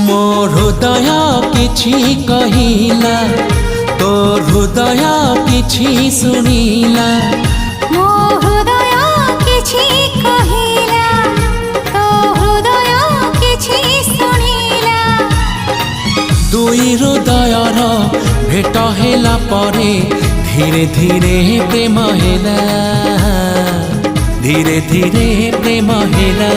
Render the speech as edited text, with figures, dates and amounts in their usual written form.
मो हृदय किछि कहिला तो हृदय किछि सुनिला। मो हृदय किछि कहिला तो हृदय किछि सुनिला। दुई हृदयर भेट हेला परे धीरे धीरे प्रेम हेला, धीरे धीरे प्रेम हेला।